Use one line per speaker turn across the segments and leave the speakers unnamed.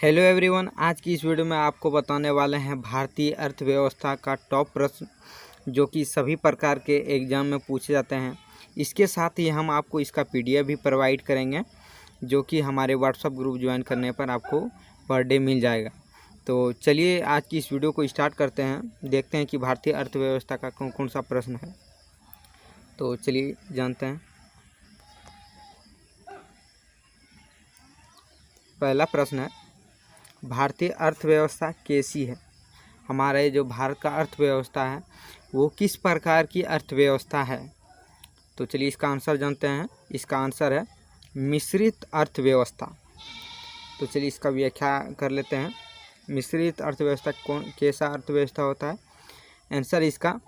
Hello everyone, आज की इस वीडियो में आपको बताने वाले हैं भारतीय अर्थव्यवस्था का टॉप प्रश्न जो कि सभी प्रकार के एग्ज़ाम में पूछे जाते हैं। इसके साथ ही हम आपको इसका पीडीएफ भी प्रोवाइड करेंगे जो कि हमारे व्हाट्सएप ग्रुप ज्वाइन करने पर आपको पर डे मिल जाएगा। तो चलिए आज की इस वीडियो को स्टार्ट करते हैं, देखते हैं कि भारतीय अर्थव्यवस्था का कौन कौन सा प्रश्न है। तो चलिए जानते हैं। पहला प्रश्न है, भारतीय अर्थव्यवस्था कैसी है? हमारे जो भारत का अर्थव्यवस्था है वो किस प्रकार की अर्थव्यवस्था है? तो चलिए इसका आंसर जानते हैं। इसका आंसर है मिश्रित अर्थव्यवस्था। तो चलिए इसका व्याख्या कर लेते हैं। मिश्रित अर्थव्यवस्था कैसा अर्थव्यवस्था होता है? आंसर इसका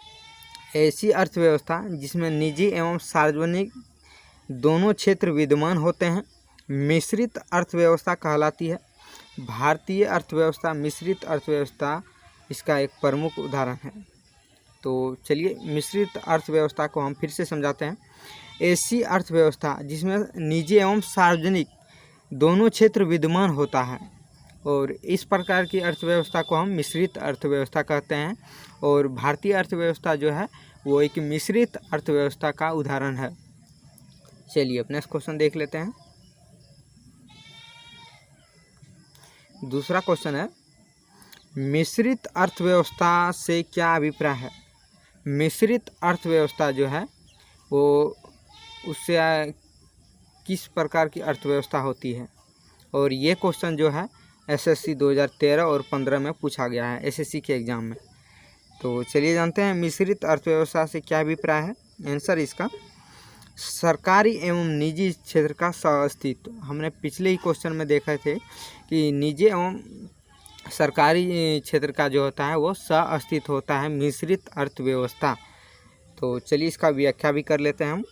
ऐसी अर्थव्यवस्था जिसमें निजी एवं सार्वजनिक दोनों क्षेत्र विद्यमान होते हैं मिश्रित अर्थव्यवस्था कहलाती है। भारतीय अर्थव्यवस्था मिश्रित अर्थव्यवस्था इसका एक प्रमुख उदाहरण है। तो चलिए मिश्रित अर्थव्यवस्था को हम फिर से समझाते हैं। ऐसी अर्थव्यवस्था जिसमें निजी एवं सार्वजनिक दोनों क्षेत्र विद्यमान होता है और इस प्रकार की अर्थव्यवस्था को हम मिश्रित अर्थव्यवस्था कहते हैं। और भारतीय अर्थव्यवस्था जो है वो एक मिश्रित अर्थव्यवस्था का उदाहरण है। चलिए अब नेक्स्ट क्वेश्चन देख लेते हैं। दूसरा क्वेश्चन है, मिश्रित अर्थव्यवस्था से क्या अभिप्राय है? मिश्रित अर्थव्यवस्था जो है वो उससे किस प्रकार की अर्थव्यवस्था होती है? और ये क्वेश्चन जो है एसएससी 2013 और 15 में पूछा गया है, एसएससी के एग्ज़ाम में। तो चलिए जानते हैं मिश्रित अर्थव्यवस्था से क्या अभिप्राय है। आंसर इसका सरकारी एवं निजी क्षेत्र का सह-अस्तित्व। हमने पिछले ही क्वेश्चन में देखा थे कि निजी एवं सरकारी क्षेत्र का जो होता है वो सह-अस्तित्व होता है मिश्रित अर्थव्यवस्था। तो चलिए इसका व्याख्या भी कर लेते हैं हम।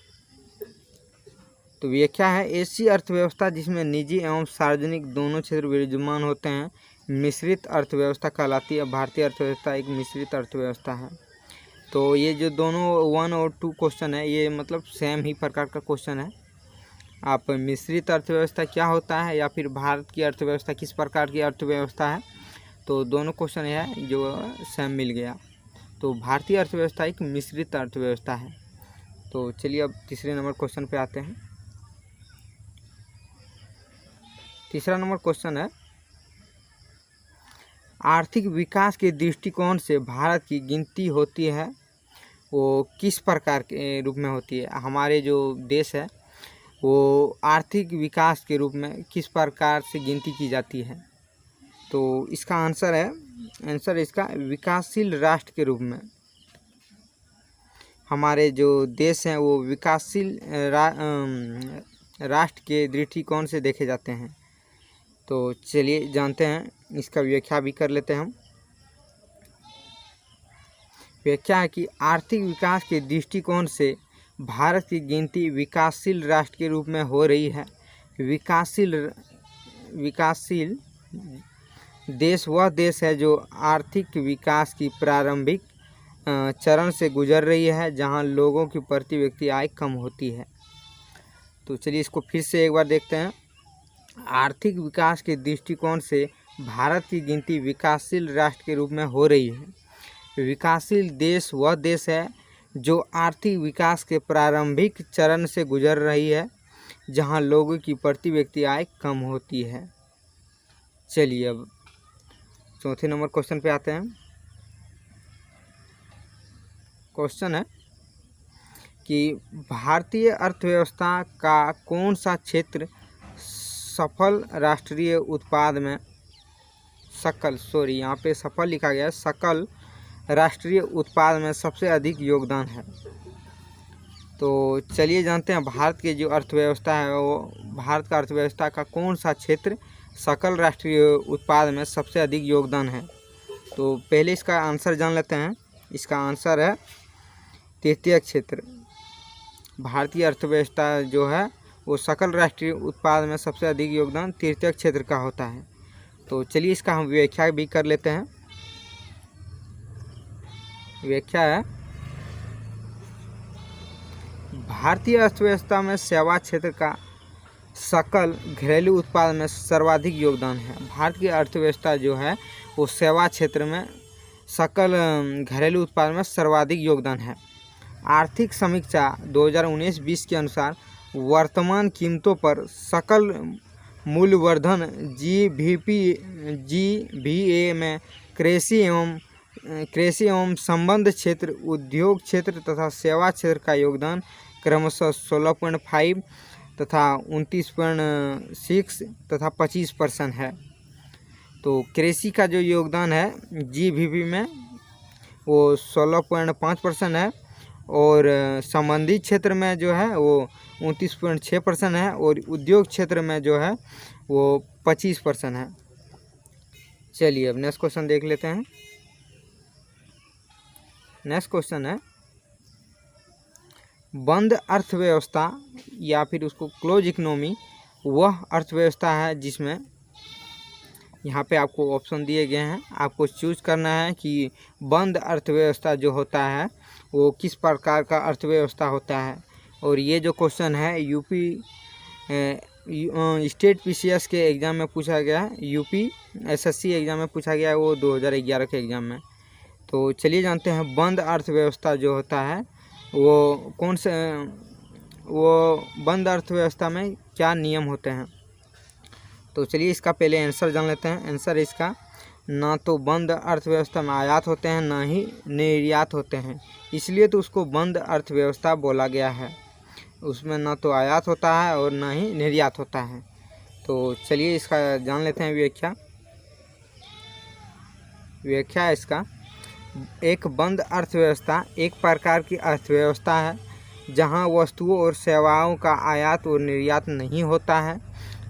तो व्याख्या है, ऐसी अर्थव्यवस्था जिसमें निजी एवं सार्वजनिक दोनों क्षेत्र विद्यमान होते हैं मिश्रित अर्थव्यवस्था कहलाती है। भारतीय अर्थव्यवस्था एक मिश्रित अर्थव्यवस्था है। तो ये जो दोनों 1 और 2 क्वेश्चन है ये मतलब सेम ही प्रकार का क्वेश्चन है। आप मिश्रित अर्थव्यवस्था क्या होता है या फिर भारत की अर्थव्यवस्था किस प्रकार की अर्थव्यवस्था है, तो दोनों क्वेश्चन है जो सेम मिल गया। तो भारतीय अर्थव्यवस्था एक मिश्रित अर्थव्यवस्था है। तो चलिए अब तीसरे नंबर क्वेश्चन पे आते हैं। तीसरा नंबर क्वेश्चन है, आर्थिक विकास के दृष्टिकोण से भारत की गिनती होती है वो किस प्रकार के रूप में होती है? हमारे जो देश है वो आर्थिक विकास के रूप में किस प्रकार से गिनती की जाती है? तो इसका आंसर इसका विकासशील राष्ट्र के रूप में। हमारे जो देश हैं वो विकासशील राष्ट्र के दृष्टिकोण से देखे जाते हैं। तो चलिए जानते हैं, इसका व्याख्या भी कर लेते हैं हम। व्याख्या है कि आर्थिक विकास के दृष्टिकोण से भारत की गिनती विकासशील राष्ट्र के रूप में हो रही है। विकासशील देश वह देश है जो आर्थिक विकास की प्रारंभिक चरण से गुजर रही है जहां लोगों की प्रति व्यक्ति आय कम होती है। तो चलिए इसको फिर से एक बार देखते हैं। आर्थिक विकास के दृष्टिकोण से भारत की गिनती विकासशील राष्ट्र के रूप में हो रही है। विकासशील देश वह देश है जो आर्थिक विकास के प्रारंभिक चरण से गुजर रही है जहां लोगों की प्रति व्यक्ति आय कम होती है। चलिए अब चौथे नंबर क्वेश्चन पे आते हैं। क्वेश्चन है कि भारतीय अर्थव्यवस्था का कौन सा क्षेत्र सफल राष्ट्रीय उत्पाद में यहाँ पे सफल लिखा गया है, सकल राष्ट्रीय उत्पाद में सबसे अधिक योगदान है? तो चलिए जानते हैं भारत की जो अर्थव्यवस्था है वो भारत का अर्थव्यवस्था का कौन सा क्षेत्र सकल राष्ट्रीय उत्पाद में सबसे अधिक योगदान है। तो पहले इसका आंसर जान लेते हैं। इसका आंसर है तृतीय क्षेत्र। भारतीय अर्थव्यवस्था जो है वो सकल राष्ट्रीय उत्पाद में सबसे अधिक योगदान तृतीय क्षेत्र का होता है। तो चलिए इसका हम व्याख्या भी कर लेते हैं। व्याख्या है, भारतीय अर्थव्यवस्था में सेवा क्षेत्र का सकल घरेलू उत्पाद में सर्वाधिक योगदान है। भारत की अर्थव्यवस्था जो है वो सेवा क्षेत्र में सकल घरेलू उत्पाद में सर्वाधिक योगदान है। आर्थिक समीक्षा 2019-20 के अनुसार वर्तमान कीमतों पर सकल मूल्यवर्धन GVA में कृषि एवं संबंध क्षेत्र, उद्योग क्षेत्र तथा सेवा क्षेत्र का योगदान क्रमशः 16.5 तथा 29.6 तथा 25% है। तो कृषि का जो योगदान है GVP में वो 16.5% है और संबंधित क्षेत्र में जो है वो 29.6% है और उद्योग क्षेत्र में जो है वो 25% है। चलिए अब नेक्स्ट क्वेश्चन देख लेते हैं। नेक्स्ट क्वेश्चन है, बंद अर्थव्यवस्था या फिर उसको क्लोज इकोनॉमी वह अर्थव्यवस्था है जिसमें, यहाँ पे आपको ऑप्शन दिए गए हैं, आपको चूज करना है कि बंद अर्थव्यवस्था जो होता है वो किस प्रकार का अर्थव्यवस्था होता है। और ये जो क्वेश्चन है यूपी स्टेट PCS के एग्ज़ाम में पूछा गया है, यूपी SSC एग्ज़ाम में पूछा गया है, वो 2011 के एग्ज़ाम में। तो चलिए जानते हैं बंद अर्थव्यवस्था जो होता है वो कौन से, वो बंद अर्थव्यवस्था में क्या नियम होते हैं। तो चलिए इसका पहले आंसर जान लेते हैं। आंसर इसका, ना तो बंद अर्थव्यवस्था में आयात होते हैं ना ही निर्यात होते हैं, इसलिए तो उसको बंद अर्थव्यवस्था बोला गया है। उसमें ना तो आयात होता है और ना ही निर्यात होता है। तो चलिए इसका जान लेते हैं व्याख्या। व्याख्या इसका, एक बंद अर्थव्यवस्था एक प्रकार की अर्थव्यवस्था है जहां वस्तुओं और सेवाओं का आयात और निर्यात नहीं होता है,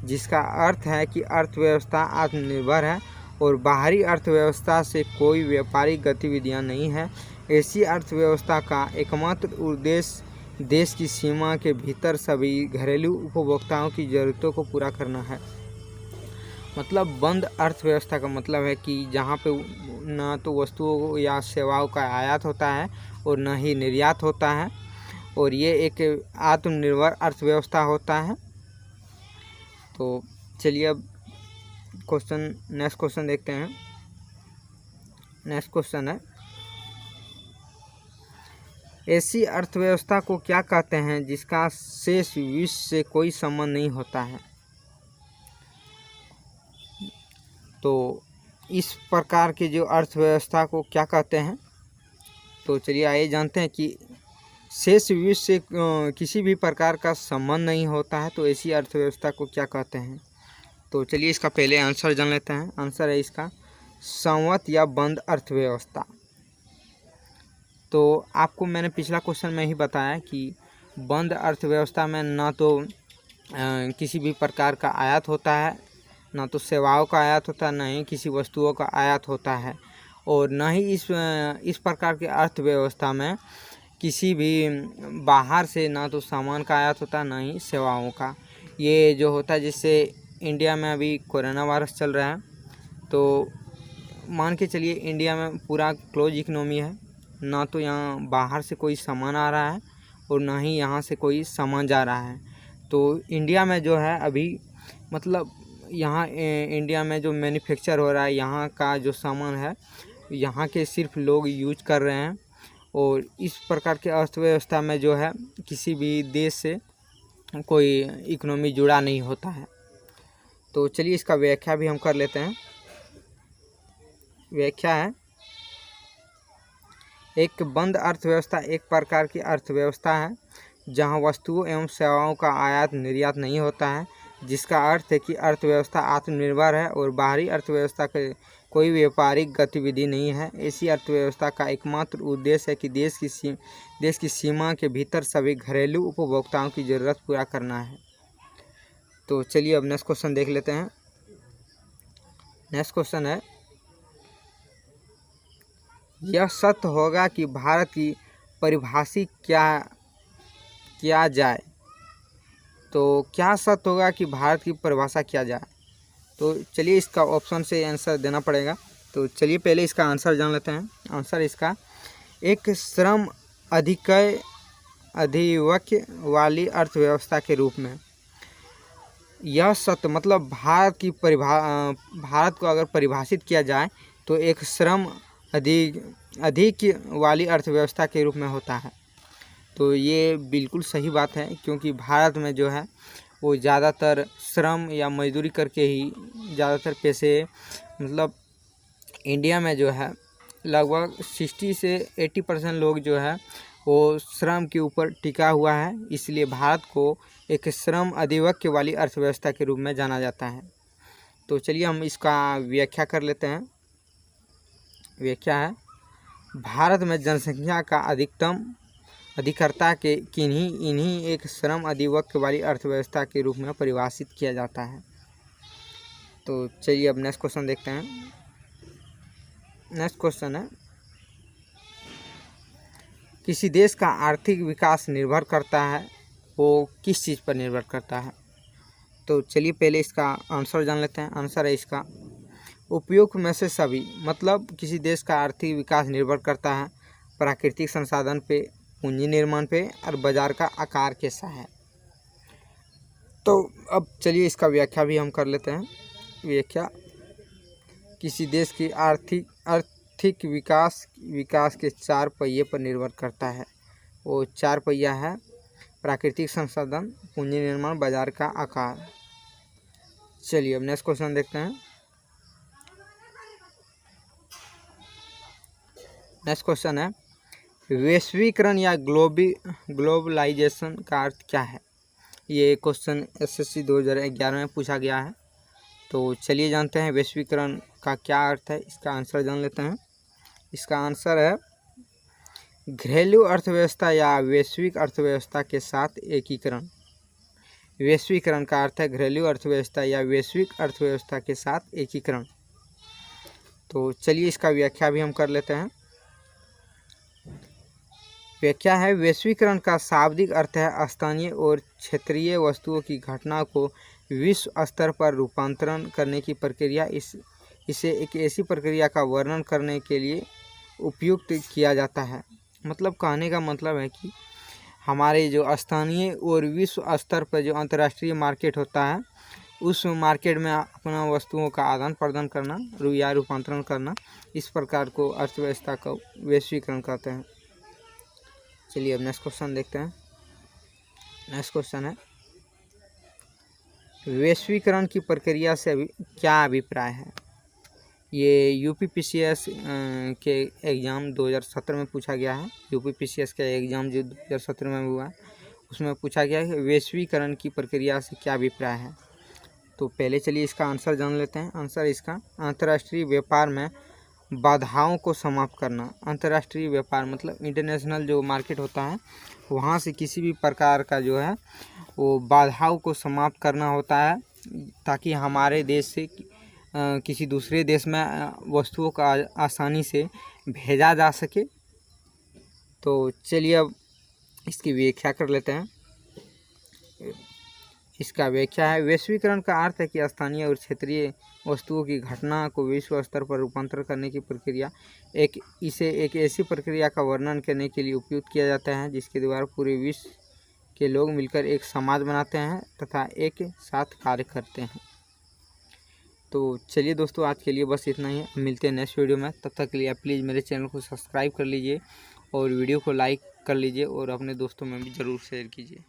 जिसका अर्थ है कि अर्थव्यवस्था आत्मनिर्भर है और बाहरी अर्थव्यवस्था से कोई व्यापारिक गतिविधियां नहीं है। ऐसी अर्थव्यवस्था का एकमात्र उद्देश्य देश की सीमा के भीतर सभी घरेलू उपभोक्ताओं की ज़रूरतों को पूरा करना है। मतलब बंद अर्थव्यवस्था का मतलब है कि जहाँ पे ना तो वस्तुओं या सेवाओं का आयात होता है और न ही निर्यात होता है, और ये एक आत्मनिर्भर अर्थव्यवस्था होता है। तो चलिए अब नेक्स्ट क्वेश्चन देखते हैं। नेक्स्ट क्वेश्चन है, ऐसी अर्थव्यवस्था को क्या कहते हैं जिसका शेष विश्व से कोई संबंध नहीं होता है। तो इस प्रकार की जो अर्थव्यवस्था को क्या कहते हैं, तो चलिए आइए जानते हैं कि शेष विश्व से किसी भी प्रकार का संबंध नहीं होता है, तो ऐसी अर्थव्यवस्था को क्या कहते हैं। तो चलिए इसका पहले आंसर जान लेते हैं। आंसर है इसका संवत या बंद अर्थव्यवस्था। तो आपको मैंने पिछला क्वेश्चन में ही बताया कि बंद अर्थव्यवस्था में ना तो किसी भी प्रकार का आयात होता है, ना तो सेवाओं का आयात होता है, ना ही किसी वस्तुओं का आयात होता है, और ना ही इस प्रकार की अर्थव्यवस्था में किसी भी बाहर से ना तो सामान का आयात होता है ना ही सेवाओं का। ये जो होता है, जिससे इंडिया में अभी कोरोना वायरस चल रहा है, तो मान के चलिए इंडिया में पूरा क्लोज इकनॉमी है, ना तो यहाँ बाहर से कोई सामान आ रहा है और ना ही यहाँ से कोई सामान जा रहा है। तो इंडिया में जो है अभी मतलब यहाँ इंडिया में जो मैन्युफैक्चर हो रहा है, यहाँ का जो सामान है यहाँ के सिर्फ लोग यूज कर रहे हैं, और इस प्रकार के अर्थव्यवस्था में जो है किसी भी देश से कोई इकोनॉमी जुड़ा नहीं होता है। तो चलिए इसका व्याख्या भी हम कर लेते हैं। व्याख्या है, एक बंद अर्थव्यवस्था एक प्रकार की अर्थव्यवस्था है जहां वस्तुओं एवं सेवाओं का आयात निर्यात नहीं होता है, जिसका अर्थ है कि अर्थव्यवस्था आत्मनिर्भर है और बाहरी अर्थव्यवस्था के कोई व्यापारिक गतिविधि नहीं है। ऐसी अर्थव्यवस्था का एकमात्र उद्देश्य है कि देश की सीमा के भीतर सभी घरेलू उपभोक्ताओं की ज़रूरत पूरा करना है। तो चलिए अब नेक्स्ट क्वेश्चन देख लेते हैं। नेक्स्ट क्वेश्चन है, यह सत्य होगा कि भारत की परिभाषित किया जाए। तो क्या सत्य होगा कि भारत की परिभाषा किया जाए। तो चलिए इसका ऑप्शन से आंसर देना पड़ेगा। तो चलिए पहले इसका आंसर जान लेते हैं। आंसर इसका, एक श्रम अधिक्य वाली अर्थव्यवस्था के रूप में। यह सत्य मतलब भारत को अगर परिभाषित किया जाए तो एक श्रम अधिक वाली अर्थव्यवस्था के रूप में होता है। तो ये बिल्कुल सही बात है, क्योंकि भारत में जो है वो ज़्यादातर श्रम या मजदूरी करके ही ज़्यादातर पैसे, मतलब इंडिया में जो है लगभग 60 से 80% लोग जो है वो श्रम के ऊपर टिका हुआ है। इसलिए भारत को एक श्रम अधिवक्य वाली अर्थव्यवस्था के रूप में जाना जाता है। तो चलिए हम इसका व्याख्या कर लेते हैं। व्याख्या है, भारत में जनसंख्या का अधिकतम अधिकर्ता के इन्हीं एक श्रम अधिवक्य वाली अर्थव्यवस्था के रूप में परिभाषित किया जाता है। तो चलिए अब नेक्स्ट क्वेश्चन देखते हैं। नेक्स्ट क्वेश्चन है, किसी देश का आर्थिक विकास निर्भर करता है, वो किस चीज़ पर निर्भर करता है? तो चलिए पहले इसका आंसर जान लेते हैं। आंसर है इसका, उपयोग में से सभी। मतलब किसी देश का आर्थिक विकास निर्भर करता है प्राकृतिक संसाधन पे, पूंजी निर्माण पे और बाजार का आकार कैसा है। तो अब चलिए इसका व्याख्या भी हम कर लेते हैं। व्याख्या, किसी देश की आर्थिक विकास के 4 पहिए पर निर्भर करता है। वो 4 पहिया है प्राकृतिक संसाधन, पूंजी निर्माण, बाजार का आकार। चलिए अब नेक्स्ट क्वेश्चन देखते हैं। नेक्स्ट क्वेश्चन है, वैश्वीकरण या ग्लोबलाइजेशन का अर्थ क्या है? ये क्वेश्चन SSC 2011 में पूछा गया है। तो चलिए जानते हैं वैश्वीकरण का क्या अर्थ है। इसका आंसर जान लेते हैं। इसका आंसर है, घरेलू अर्थव्यवस्था या वैश्विक अर्थव्यवस्था के साथ एकीकरण। वैश्वीकरण का अर्थ है घरेलू अर्थव्यवस्था या वैश्विक अर्थव्यवस्था के साथ एकीकरण। तो चलिए इसका व्याख्या भी हम कर लेते हैं। व्याख्या है, वैश्वीकरण का शाब्दिक अर्थ है स्थानीय और क्षेत्रीय वस्तुओं की घटना को विश्व स्तर पर रूपांतरण करने की प्रक्रिया। इसे एक ऐसी प्रक्रिया का वर्णन करने के लिए उपयुक्त किया जाता है। मतलब कहने का मतलब है कि हमारे जो स्थानीय और विश्व स्तर पर जो अंतर्राष्ट्रीय मार्केट होता है, उस मार्केट में अपना वस्तुओं का आदान प्रदान करना या रूपांतरण करना, इस प्रकार को अर्थव्यवस्था का वैश्वीकरण कहते हैं। चलिए अब नेक्स्ट क्वेश्चन देखते हैं। नेक्स्ट क्वेश्चन है, वैश्वीकरण की प्रक्रिया से क्या अभिप्राय है? ये UPPCS के एग्ज़ाम 2017 में पूछा गया है। UPPCS का एग्ज़ाम जो 2017 में हुआ उसमें पूछा गया है वैश्वीकरण की प्रक्रिया से क्या अभिप्राय है। तो पहले चलिए इसका आंसर जान लेते हैं। आंसर इसका, अंतर्राष्ट्रीय व्यापार में बाधाओं को समाप्त करना। अंतर्राष्ट्रीय व्यापार मतलब इंटरनेशनल जो मार्केट होता है, वहाँ से किसी भी प्रकार का जो है वो बाधाओं को समाप्त करना होता है, ताकि हमारे देश से किसी दूसरे देश में वस्तुओं का आसानी से भेजा जा सके। तो चलिए अब इसकी व्याख्या कर लेते हैं। इसका व्याख्या है, वैश्वीकरण का अर्थ है कि स्थानीय और क्षेत्रीय वस्तुओं की घटना को विश्व स्तर पर रूपांतर करने की प्रक्रिया। इसे एक ऐसी प्रक्रिया का वर्णन करने के लिए उपयुक्त किया जाता है जिसके द्वारा पूरे विश्व के लोग मिलकर एक समाज बनाते हैं तथा एक साथ कार्य करते हैं। तो चलिए दोस्तों, आज के लिए बस इतना ही। मिलते हैं नेक्स्ट वीडियो में। तब तक के लिए आप प्लीज़ मेरे चैनल को सब्सक्राइब कर लीजिए और वीडियो को लाइक कर लीजिए और अपने दोस्तों में भी ज़रूर शेयर कीजिए।